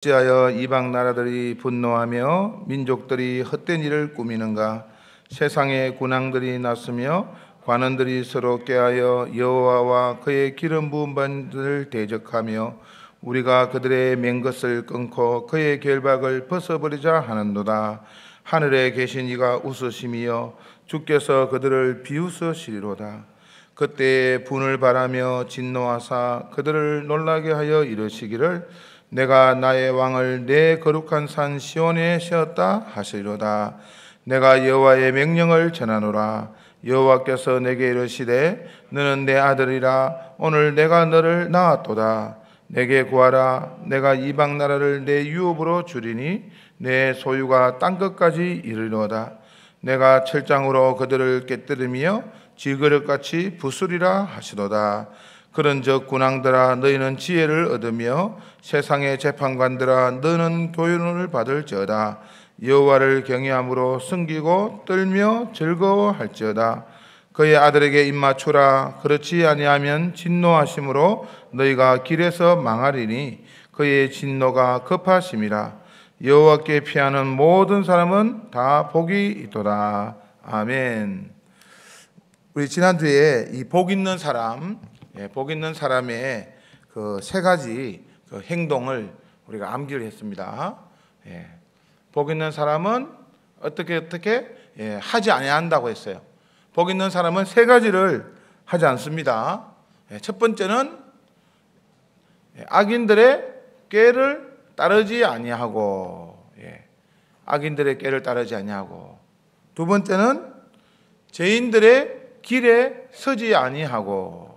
어찌하여 이방 나라들이 분노하며 민족들이 헛된 일을 꾸미는가? 세상의 군왕들이 났으며 관원들이 서로 꾀하여 여호와와 그의 기름 부은 자를 대적하며 우리가 그들의 맹것을 끊고 그의 결박을 벗어버리자 하는도다. 하늘에 계신 이가 웃으심이여 주께서 그들을 비웃으시리로다. 그때 분을 바라며 진노하사 그들을 놀라게 하여 이르시기를 내가 나의 왕을 내 거룩한 산 시온에 세웠다 하시리로다. 내가 여호와의 명령을 전하노라. 여호와께서 내게 이르시되 너는 내 아들이라. 오늘 내가 너를 낳았도다. 내게 구하라. 내가 이방 나라를 내 유업으로 주리니 내 소유가 땅끝까지 이르리로다. 내가 철장으로 그들을 깨뜨리며 질그릇같이 부수리라 하시도다. 그런즉 군왕들아 너희는 지혜를 얻으며 세상의 재판관들아 너는 교훈을 받을지어다. 여호와를 경외함으로 숨기고 떨며 즐거워할지어다. 그의 아들에게 입맞추라. 그렇지 아니하면 진노하심으로 너희가 길에서 망하리니 그의 진노가 급하심이라. 여호와께 피하는 모든 사람은 다 복이 있도다. 아멘. 우리 지난주에 이 복 있는 사람, 복 있는 사람의 그 세 가지 그 행동을 우리가 암기를 했습니다. 복 있는 사람은 어떻게 하지 아니한다고 했어요. 복 있는 사람은 세 가지를 하지 않습니다. 첫 번째는 악인들의 꾀를 따르지 아니하고, 악인들의 꾀를 따르지 아니하고, 두 번째는 죄인들의 길에 서지 아니하고,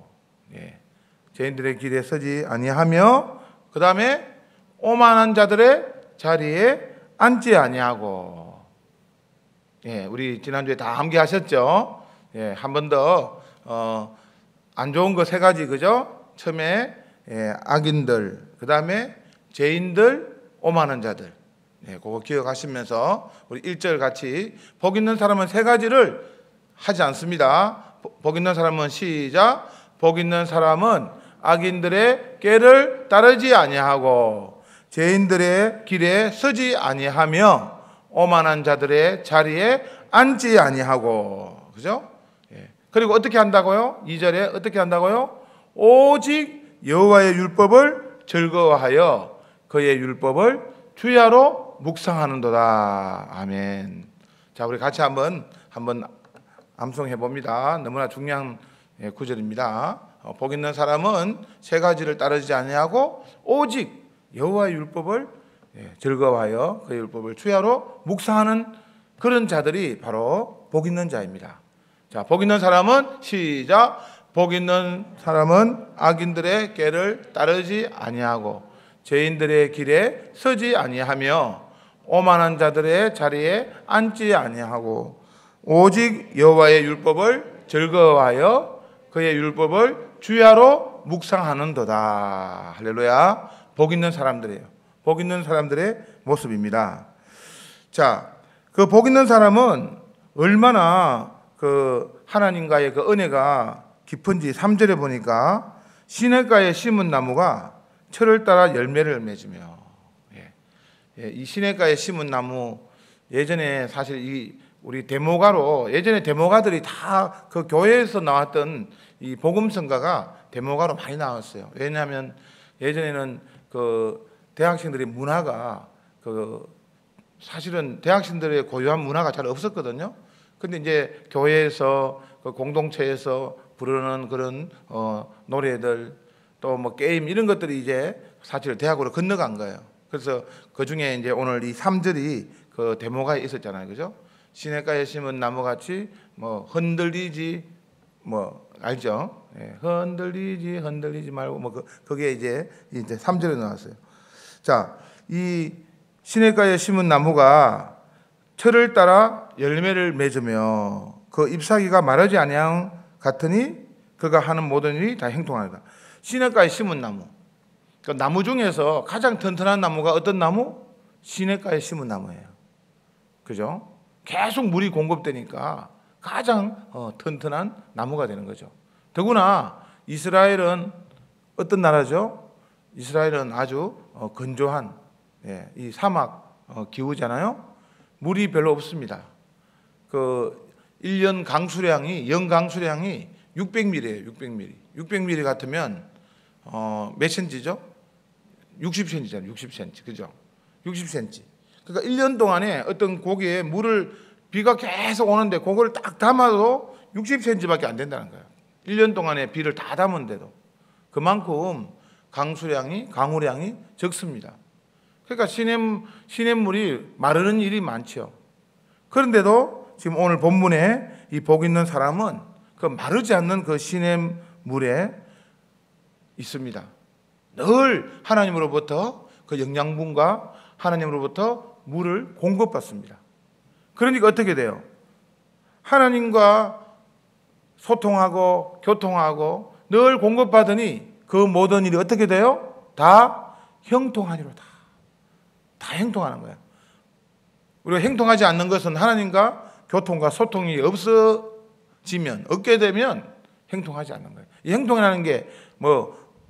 죄인들의 길에 서지 아니하며, 그 다음에 오만한 자들의 자리에 앉지 아니하고. 우리 지난주에 다 암기하셨죠? 한 번 더 안 좋은 거 세 가지, 그죠? 처음에 악인들, 그 다음에 죄인들, 오만한 자들. 그거 기억하시면서 우리 1절 같이 복 있는 사람은 세 가지를 하지 않습니다. 복 있는 사람은 시작. 복 있는 사람은 악인들의 꾀를 따르지 아니하고 죄인들의 길에 서지 아니하며 오만한 자들의 자리에 앉지 아니하고. 그죠? 그리고 어떻게 한다고요? 2절에 어떻게 한다고요? 오직 여호와의 율법을 즐거워하여 그의 율법을 주야로 묵상하는도다. 아멘. 자, 우리 같이 한번 암송해 봅니다. 너무나 중요한 구절입니다. 복 있는 사람은 세 가지를 따르지 아니하고 오직 여호와의 율법을 즐거워하여 그의 율법을 주야로 묵상하는 그런 자들이 바로 복 있는 자입니다. 자, 복 있는 사람은 시작. 복 있는 사람은 악인들의 꾀를 따르지 아니하고 죄인들의 길에 서지 아니하며 오만한 자들의 자리에 앉지 아니하고 오직 여호와의 율법을 즐거워하여 그의 율법을 주야로 묵상하는도다. 할렐루야. 복 있는 사람들이에요. 복 있는 사람들의 모습입니다. 자, 그 복 있는 사람은 얼마나 그 하나님과의 그 은혜가 깊은지 3절에 보니까 시냇가에 심은 나무가 철을 따라 열매를 맺으며, 이 시냇가에 심은 나무, 예전에 사실 이 우리 데모가로, 예전에 데모가들이 다 그 교회에서 나왔던 이 복음성가가 데모가로 많이 나왔어요. 왜냐하면 예전에는 그 대학생들의 문화가 그 사실은 대학생들의 고유한 문화가 잘 없었거든요. 근데 이제 교회에서 그 공동체에서 부르는 그런 노래들 또 뭐 게임 이런 것들이 이제 사실 대학으로 건너간 거예요. 그래서 그 중에 이제 오늘 이 3절이 그 데모가에 있었잖아요. 그죠? 시냇가에 심은 나무같이 뭐 흔들리지 뭐 알죠? 흔들리지 말고 뭐 그게 이제 3절에 나왔어요. 자, 이 시냇가에 심은 나무가 철을 따라 열매를 맺으며 그 잎사귀가 마르지 아니함 같으니 그가 하는 모든 일이 다 형통하다. 시냇가에 심은 나무. 그 나무 중에서 가장 튼튼한 나무가 어떤 나무? 시냇가에 심은 나무예요. 그죠? 계속 물이 공급되니까 가장 튼튼한 나무가 되는 거죠. 더구나 이스라엘은 어떤 나라죠? 이스라엘은 아주 건조한 예, 이 사막 기후잖아요. 물이 별로 없습니다. 그 1년 강수량이 연 강수량이 600mm예요. 600mm. 600mm 같으면 몇 센치죠? 60cm잖아요. 60cm. 그죠? 60cm. 그러니까 1년 동안에 어떤 고기에 물을 비가 계속 오는데 그걸 딱 담아도 60cm밖에 안 된다는 거예요. 1년 동안에 비를 다 담은데도 그만큼 강우량이 적습니다. 그러니까 시냇물이 마르는 일이 많죠. 그런데도 지금 오늘 본문에 이 복 있는 사람은 그 마르지 않는 그 시냇물에 있습니다. 늘 하나님으로부터 그 영양분과 하나님으로부터 물을 공급받습니다. 그러니까 어떻게 돼요? 하나님과 소통하고 교통하고 늘 공급받으니 그 모든 일이 어떻게 돼요? 다 형통하니로다. 다 형통하는 거예요. 우리가 형통하지 않는 것은 하나님과 교통과 소통이 없어지면, 없게 되면 형통하지 않는 거예요. 이 형통이라는 게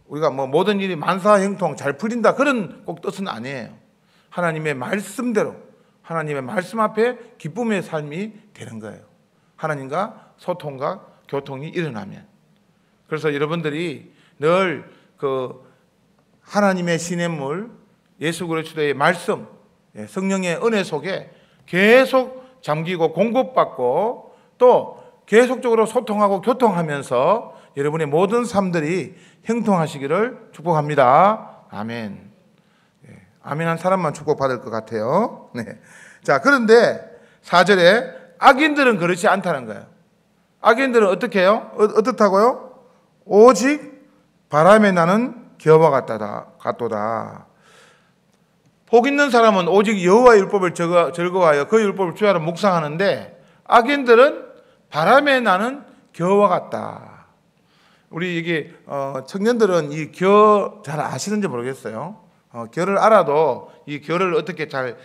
우리가 모든 일이 만사형통 잘 풀린다 그런 꼭 뜻은 아니에요. 하나님의 말씀대로 하나님의 말씀 앞에 기쁨의 삶이 되는 거예요. 하나님과 소통과 교통이 일어나면. 그래서 여러분들이 늘 그 하나님의 시냇물 예수 그리스도의 말씀 성령의 은혜 속에 계속 잠기고 공급받고 또 계속적으로 소통하고 교통하면서 여러분의 모든 삶들이 형통하시기를 축복합니다. 아멘. 아멘 한 사람만 축복받을 것 같아요. 네. 자, 그런데 4절에 악인들은 그렇지 않다는 거예요. 악인들은 어떻게 해요? 어떻다고요? 오직 바람에 나는 겨와 같도다. 복 있는 사람은 오직 여호와의 율법을 즐거워하여 그 율법을 주야로 묵상하는데 악인들은 바람에 나는 겨와 같다. 우리 이게 청년들은 이 겨 잘 아시는지 모르겠어요. 겨를 알아도 이 겨를 어떻게 잘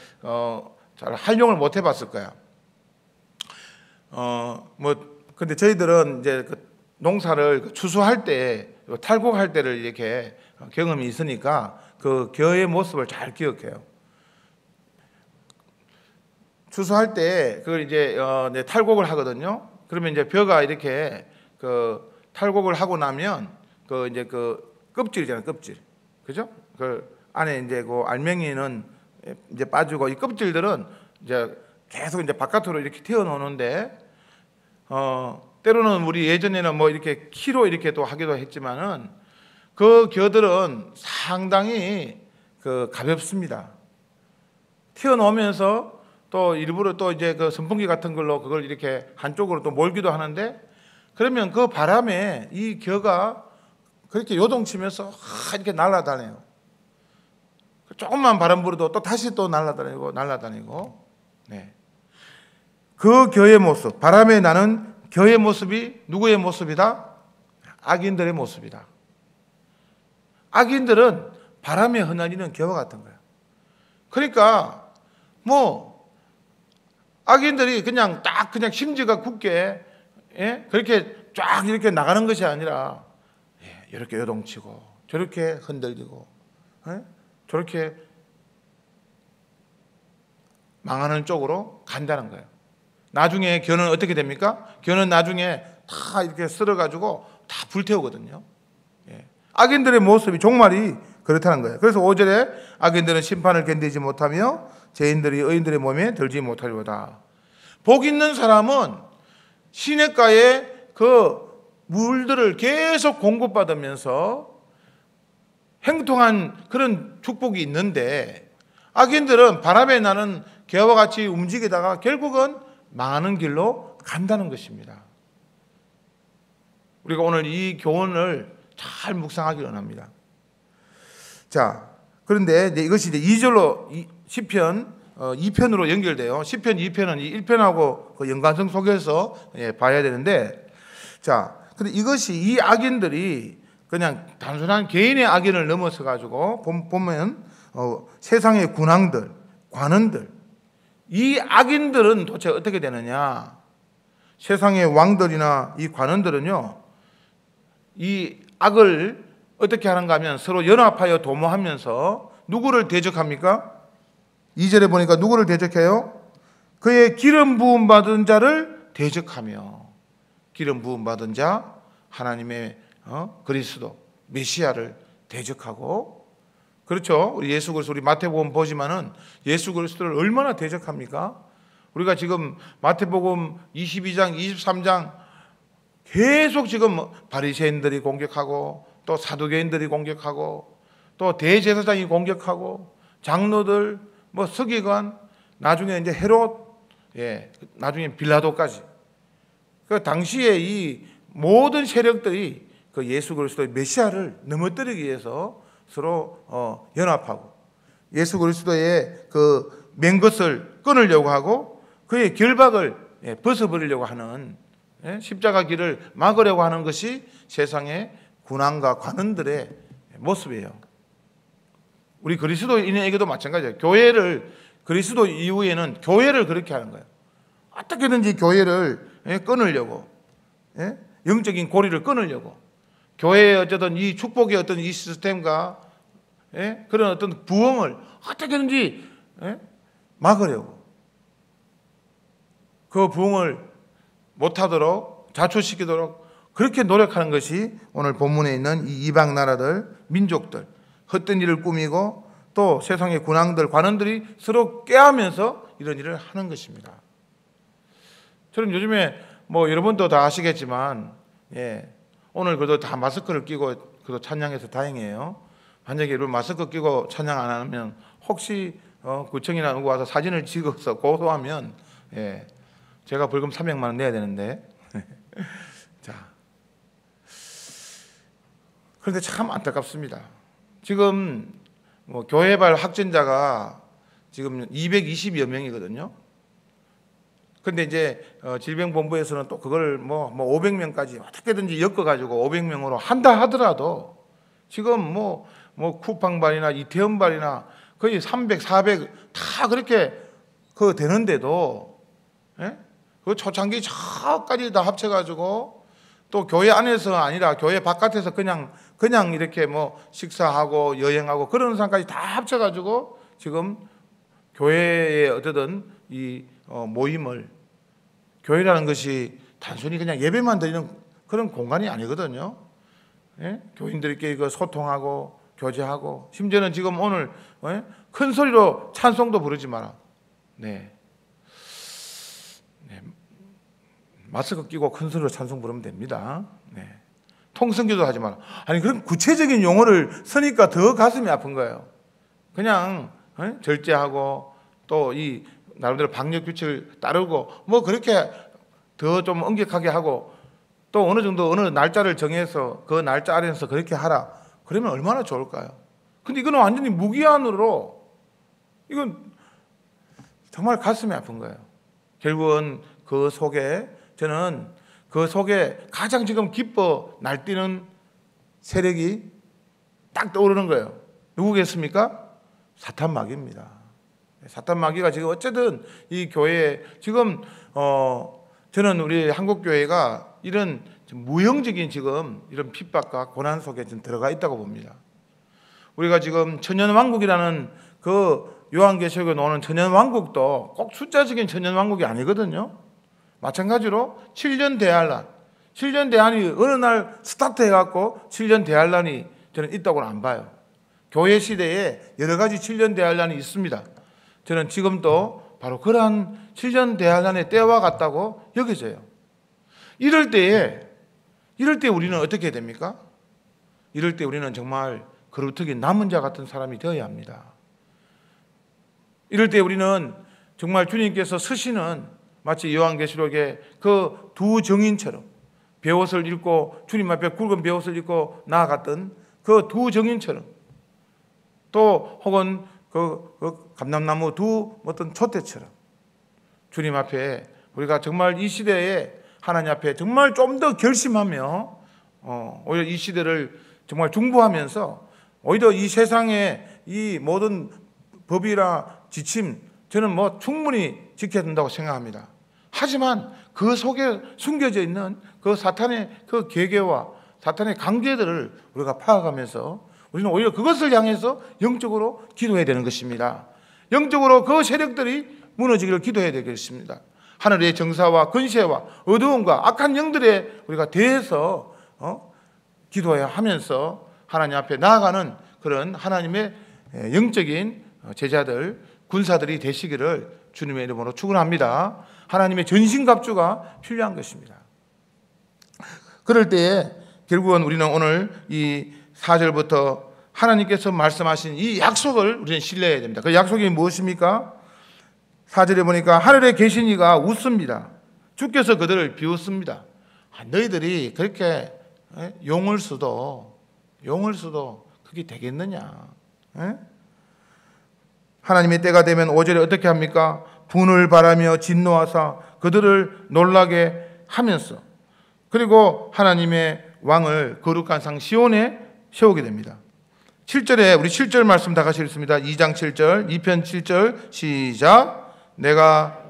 활용을 못 해봤을 거야. 근데 저희들은 이제 그 농사를 추수할 때 탈곡할 때를 이렇게 경험이 있으니까 그 겨의 모습을 잘 기억해요. 추수할 때 그걸 이제 탈곡을 하거든요. 그러면 이제 벼가 이렇게 그 탈곡을 하고 나면 그 이제 그 껍질이잖아요, 껍질, 그죠? 그 안에 이제 그 알맹이는 이제 빠지고 이 껍질들은 이제 계속 이제 바깥으로 이렇게 튀어나오는데 때로는 우리 예전에는 이렇게 키로 이렇게 또 하기도 했지만은 그 겨들은 상당히 그 가볍습니다. 튀어나오면서 또 일부러 또 이제 그 선풍기 같은 걸로 그걸 이렇게 한쪽으로 또 몰기도 하는데 그러면 그 바람에 이 겨가 그렇게 요동치면서 이렇게 날아다녀요. 조금만 바람 불어도 또 다시 또 날아다니고. 네. 그 겨의 모습, 바람에 나는 겨의 모습이 누구의 모습이다? 악인들의 모습이다. 악인들은 바람에 흩날리는 겨와 같은 거야. 그러니까 악인들이 그냥 심지가 굳게 그렇게 쫙 이렇게 나가는 것이 아니라 이렇게 요동치고 저렇게 흔들리고 저렇게 망하는 쪽으로 간다는 거예요. 나중에 겨는 어떻게 됩니까? 겨는 나중에 다 이렇게 쓸어가지고 다 불태우거든요. 악인들의 모습이 종말이 그렇다는 거예요. 그래서 5절에 악인들은 심판을 견디지 못하며 죄인들이 의인들의 몸에 들지 못하리로다. 복 있는 사람은 시냇가에 그 물들을 계속 공급받으면서 행통한 그런 축복이 있는데 악인들은 바람에 나는 겨와 같이 움직이다가 결국은 망하는 길로 간다는 것입니다. 우리가 오늘 이 교훈을 잘 묵상하기 원합니다. 자, 그런데 이것이 이제 2절로 시편 2편으로 연결돼요. 시편 2편은 이 1편하고 그 연관성 속에서 봐야 되는데, 자, 근데 이것이 이 악인들이 그냥 단순한 개인의 악인을 넘어서 가지고 보면 세상의 군왕들, 관원들, 이 악인들은 도대체 어떻게 되느냐? 세상의 왕들이나 이 관원들은요, 이 악을 어떻게 하는가 하면 서로 연합하여 도모하면서 누구를 대적합니까? 2절에 보니까 누구를 대적해요? 그의 기름 부음 받은 자를 대적하며, 기름 부음 받은 자, 하나님의 그리스도 메시아를 대적하고, 그렇죠? 우리 예수 그리스도, 우리 마태복음 보지만은 예수 그리스도를 얼마나 대적합니까? 우리가 지금 마태복음 22장, 23장 계속 지금 바리새인들이 공격하고, 또 사두개인들이 공격하고, 또 대제사장이 공격하고, 장로들, 뭐 서기관, 나중에 이제 헤롯, 나중에 빌라도까지. 그 당시에 이 모든 세력들이 그 예수 그리스도의 메시아를 넘어뜨리기 위해서 서로 연합하고, 예수 그리스도의 그 맹것을 끊으려고 하고, 그의 결박을 벗어버리려고 하는, 십자가 길을 막으려고 하는 것이 세상의 군왕과 관원들의 모습이에요. 우리 그리스도인에게도 마찬가지예요. 교회를, 그리스도 이후에는 교회를 그렇게 하는 거예요. 어떻게든지 교회를 끊으려고, 영적인 고리를 끊으려고, 교회의 어쨌든 이 축복의 어떤 이 시스템과 그런 어떤 부흥을 어떻게든지 막으려고, 그 부흥을 못하도록, 자초시키도록 그렇게 노력하는 것이 오늘 본문에 있는 이 이방 나라들, 민족들, 헛된 일을 꾸미고 또 세상의 군왕들, 관원들이 서로 꾀하면서 이런 일을 하는 것입니다. 저는 요즘에 뭐 여러분도 다 아시겠지만, 오늘 그래도 다 마스크를 끼고 그래도 찬양해서 다행이에요. 만약에 여러분 마스크 끼고 찬양 안 하면 혹시 구청이나 누구 와서 사진을 찍어서 고소하면 제가 벌금 300만 원 내야 되는데 자, 그런데 참 안타깝습니다. 지금 뭐 교회발 확진자가 지금 220여 명이거든요. 근데 이제 질병본부에서는 또 그걸 뭐 500명까지 어떻게든지 엮어가지고 500명으로 한다 하더라도 지금 뭐 쿠팡발이나 이태원발이나 거의 300, 400 다 그렇게 그 되는데도, 그 초창기 저까지 다 합쳐가지고 또 교회 안에서 아니라 교회 바깥에서 그냥 이렇게 뭐 식사하고 여행하고 그런 상까지 다 합쳐가지고 지금 교회의 어쨌든 이 모임을, 교회라는 것이 단순히 그냥 예배만 드리는 그런 공간이 아니거든요. 교인들끼리 그 소통하고 교제하고, 심지어는 지금 오늘 큰 소리로 찬송도 부르지 마라. 마스크 끼고 큰 소리로 찬송 부르면 됩니다. 통성기도 하지 마라. 아니, 그런 구체적인 용어를 쓰니까 더 가슴이 아픈 거예요. 그냥 절제하고 또 이 나름대로 방역 규칙을 따르고 뭐 그렇게 더 좀 엄격하게 하고, 또 어느 정도 어느 날짜를 정해서 그 날짜 안에서 그렇게 하라. 그러면 얼마나 좋을까요? 근데 이거는 완전히 무기한으로, 이건 정말 가슴이 아픈 거예요. 결국은 그 속에, 저는 그 속에 가장 지금 기뻐 날뛰는 세력이 딱 떠오르는 거예요. 누구겠습니까? 사탄 마귀입니다. 사탄 마귀가 지금 어쨌든 이 교회에 지금 저는 우리 한국 교회가 이런 무형적인 지금 이런 핍박과 고난 속에 지금 들어가 있다고 봅니다. 우리가 지금 천년왕국이라는 그 요한계시록에 나오는 천년왕국도 꼭 숫자적인 천년왕국이 아니거든요. 마찬가지로 7년 대환란, 7년 대환이 어느 날 스타트 해갖고 7년 대환란이 저는 있다고는 안 봐요. 교회 시대에 여러 가지 7년 대환란이 있습니다. 저는 지금도 바로 그러한 7년 대환란의 때와 같다고 여겨져요. 이럴 때 우리는 어떻게 됩니까? 이럴 때 우리는 정말 그루터기 남은 자 같은 사람이 되어야 합니다. 이럴 때 우리는 정말 주님께서 쓰시는, 마치 요한계시록의 그 두 정인처럼 베옷을 입고 주님 앞에 굵은 베옷을 입고 나아갔던 그 두 정인처럼, 또 혹은 그 감람나무 두 어떤 촛대처럼 주님 앞에 우리가 정말 이 시대에 하나님 앞에 정말 좀 더 결심하며 오히려 이 시대를 정말 중보하면서 오히려 이 세상의 이 모든 법이나 지침, 저는 뭐 충분히 지켜야 된다고 생각합니다. 하지만 그 속에 숨겨져 있는 그 사탄의 그 계계와 사탄의 강제들을 우리가 파악하면서 우리는 오히려 그것을 향해서 영적으로 기도해야 되는 것입니다. 영적으로 그 세력들이 무너지기를 기도해야 되겠습니다. 하늘의 정사와 권세와 어두움과 악한 영들에 우리가 대해서 기도해야 하면서 하나님 앞에 나아가는 그런 하나님의 영적인 제자들, 군사들이 되시기를 주님의 이름으로 축원합니다. 하나님의 전신갑주가 필요한 것입니다. 그럴 때에 결국은 우리는 오늘 이 4절부터 하나님께서 말씀하신 이 약속을 우리는 신뢰해야 됩니다. 그 약속이 무엇입니까? 4절에 보니까 하늘에 계신 이가 웃습니다. 주께서 그들을 비웃습니다. 너희들이 그렇게 용을 써도 그게 되겠느냐? 하나님의 때가 되면 5절에 어떻게 합니까? 분을 바라며 진노하사 그들을 놀라게 하면서, 그리고 하나님의 왕을 거룩한 상 시온에 세우게 됩니다. 7절에 우리 7절 말씀 다 같이 읽습니다. 2장 7절, 2편 7절 시작. 내가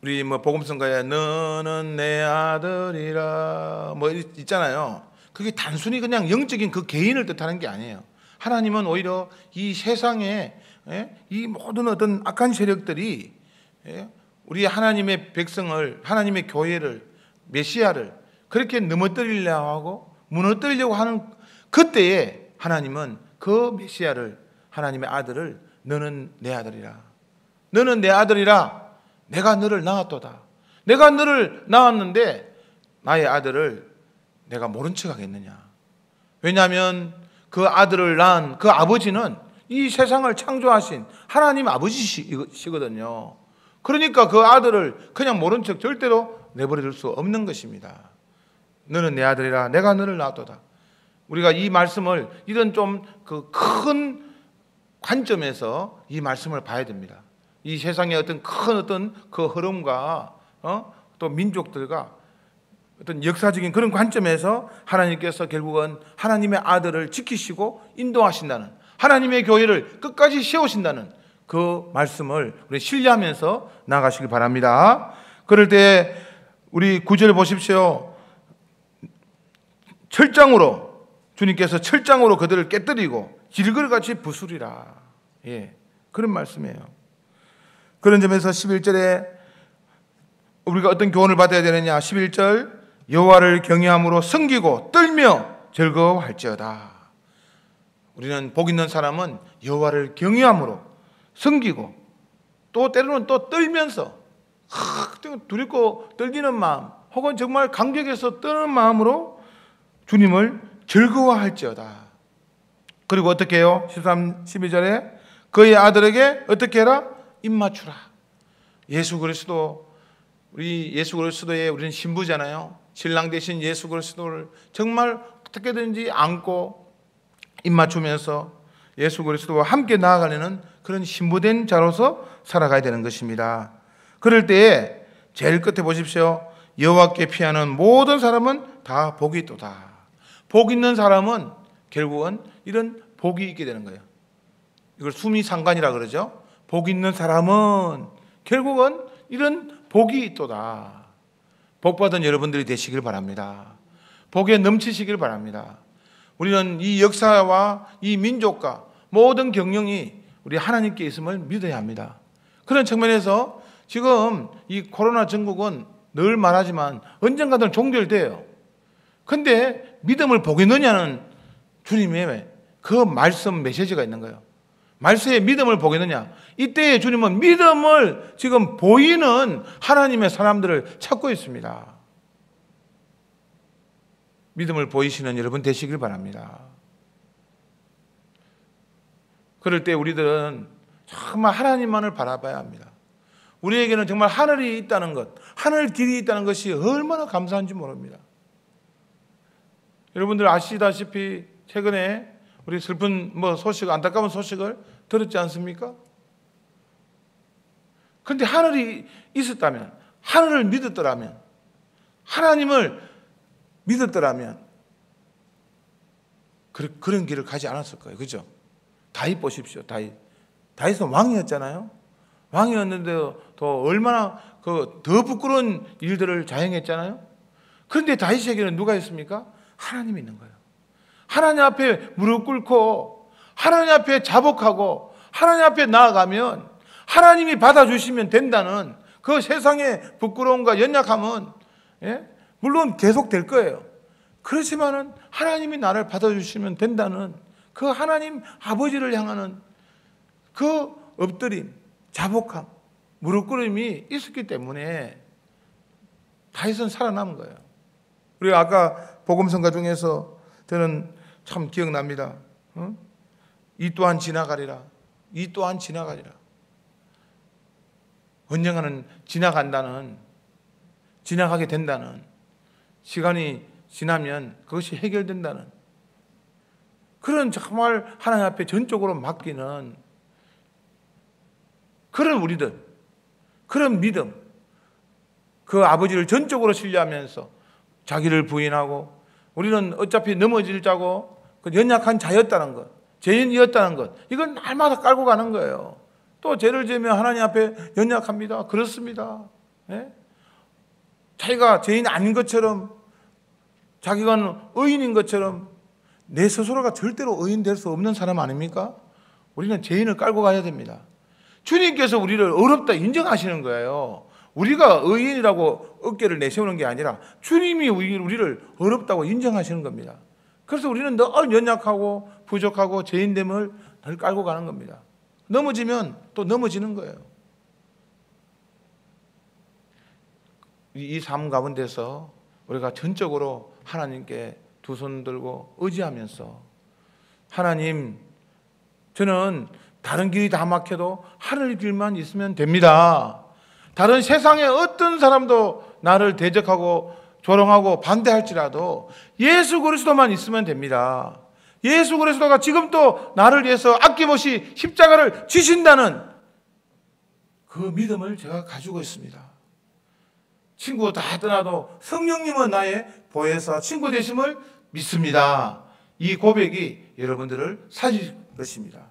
우리 복음성가에 너는 내 아들이라 있잖아요. 그게 단순히 그냥 영적인 그 개인을 뜻하는 게 아니에요. 하나님은 오히려 이 세상에 이 모든 어떤 악한 세력들이 우리 하나님의 백성을, 하나님의 교회를, 메시아를 그렇게 넘어뜨리려고 하고 무너뜨리려고 하는 그때에 하나님은 그 메시아를, 하나님의 아들을 너는 내 아들이라, 너는 내 아들이라, 내가 너를 낳았도다. 내가 너를 낳았는데 나의 아들을 내가 모른 척 하겠느냐? 왜냐하면 그 아들을 낳은 그 아버지는 이 세상을 창조하신 하나님 아버지시거든요. 그러니까 그 아들을 그냥 모른 척 절대로 내버려둘 수 없는 것입니다. 너는 내 아들이라, 내가 너를 낳았도다. 우리가 이 말씀을 이런 좀 그 큰 관점에서 이 말씀을 봐야 됩니다. 이 세상의 어떤 큰 그 흐름과 또 민족들과 어떤 역사적인 그런 관점에서 하나님께서 결국은 하나님의 아들을 지키시고 인도하신다는, 하나님의 교회를 끝까지 세우신다는 그 말씀을 우리 신뢰하면서 나아가시기 바랍니다. 그럴 때 우리 9절 보십시오. 철장으로, 주님께서 철장으로 그들을 깨뜨리고 질글같이 부수리라. 그런 말씀이에요. 그런 점에서 11절에 우리가 어떤 교훈을 받아야 되느냐? 11절 여호와를 경외함으로 섬기고 떨며 즐거워할지어다. 우리는 복 있는 사람은 여호와를 경외함으로 섬기고 또 때로는 또 떨면서 두렵고 떨리는 마음 혹은 정말 감격해서 떠는 마음으로 주님을 즐거워할지어다. 그리고 어떻게 해요? 13, 12절에 그의 아들에게 어떻게 해라? 입맞추라. 예수 그리스도, 우리 예수 그리스도의 우리는 신부잖아요. 신랑 되신 예수 그리스도를 정말 어떻게든지 안고 입맞추면서 예수 그리스도와 함께 나아가려는 그런 신부된 자로서 살아가야 되는 것입니다. 그럴 때에 제일 끝에 보십시오. 여호와께 피하는 모든 사람은 다 복이 있도다. 복 있는 사람은 결국은 이런 복이 있게 되는 거예요. 이걸 수미상관이라 그러죠. 복 있는 사람은 결국은 이런 복이 있도다. 복 받은 여러분들이 되시길 바랍니다. 복에 넘치시길 바랍니다. 우리는 이 역사와 이 민족과 모든 경영이 우리 하나님께 있음을 믿어야 합니다. 그런 측면에서 지금 이 코로나 전국은 늘 말하지만 언젠가는 종결돼요. 근데 믿음을 보겠느냐는 주님의 그 말씀 메시지가 있는 거예요. 말세에 믿음을 보겠느냐? 이때에 주님은 믿음을 지금 보이는 하나님의 사람들을 찾고 있습니다. 믿음을 보이시는 여러분 되시길 바랍니다. 그럴 때 우리들은 정말 하나님만을 바라봐야 합니다. 우리에게는 정말 하늘이 있다는 것, 하늘 길이 있다는 것이 얼마나 감사한지 모릅니다. 여러분들 아시다시피 최근에 우리 슬픈 소식, 안타까운 소식을 들었지 않습니까? 그런데 하늘이 있었다면, 하늘을 믿었더라면, 하나님을 믿었더라면 그런 길을 가지 않았을 거예요. 그죠? 다윗 보십시오. 다윗은 왕이었잖아요. 왕이었는데 더 얼마나 더 부끄러운 일들을 자행했잖아요. 그런데 다윗에게는 누가 있습니까? 하나님이 있는 거예요. 하나님 앞에 무릎 꿇고 하나님 앞에 자복하고 하나님 앞에 나아가면 하나님이 받아주시면 된다는 그 세상의 부끄러움과 연약함은 물론 계속될 거예요. 그렇지만은 하나님이 나를 받아주시면 된다는 그 하나님 아버지를 향하는 그 엎드림, 자복함, 무릎 꿇음이 있었기 때문에 다윗은 살아남은 거예요. 우리가 아까 복음성가 중에서 저는 참 기억납니다. 이 또한 지나가리라. 이 또한 지나가리라. 언젠가는 지나간다는, 지나가게 된다는, 시간이 지나면 그것이 해결된다는 그런 정말 하나님 앞에 전적으로 맡기는 그런 우리들, 그런 믿음, 그 아버지를 전적으로 신뢰하면서 자기를 부인하고 우리는 어차피 넘어질 자고 그 연약한 자였다는 것, 죄인이었다는 것, 이건 날마다 깔고 가는 거예요. 또 죄를 지으면 하나님 앞에 연약합니다. 그렇습니다. 자기가 죄인 아닌 것처럼, 자기가 의인인 것처럼 내 스스로가 절대로 의인 될 수 없는 사람 아닙니까? 우리는 죄인을 깔고 가야 됩니다. 주님께서 우리를 어렵다 인정하시는 거예요. 우리가 의인이라고 어깨를 내세우는 게 아니라 주님이 우리를 어렵다고 인정하시는 겁니다. 그래서 우리는 늘 연약하고 부족하고 죄인됨을 늘 깔고 가는 겁니다. 넘어지면 또 넘어지는 거예요. 이 삶 가운데서 우리가 전적으로 하나님께 두 손 들고 의지하면서 하나님, 저는 다른 길이 다 막혀도 하늘 길만 있으면 됩니다. 다른 세상의 어떤 사람도 나를 대적하고 조롱하고 반대할지라도 예수 그리스도만 있으면 됩니다. 예수 그리스도가 지금도 나를 위해서 아낌없이 십자가를 지신다는 그 믿음을 제가 가지고 있습니다. 친구 다 떠나도 성령님은 나의 보혜사 친구 되심을 믿습니다. 이 고백이 여러분들을 살릴 것입니다.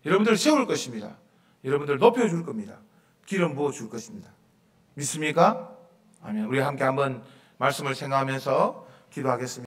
여러분들을 세울 것입니다. 여러분들을 높여줄 겁니다. 기름 부어줄 것입니다. 믿습니까? 아멘. 우리 함께 한번 말씀을 생각하면서 기도하겠습니다.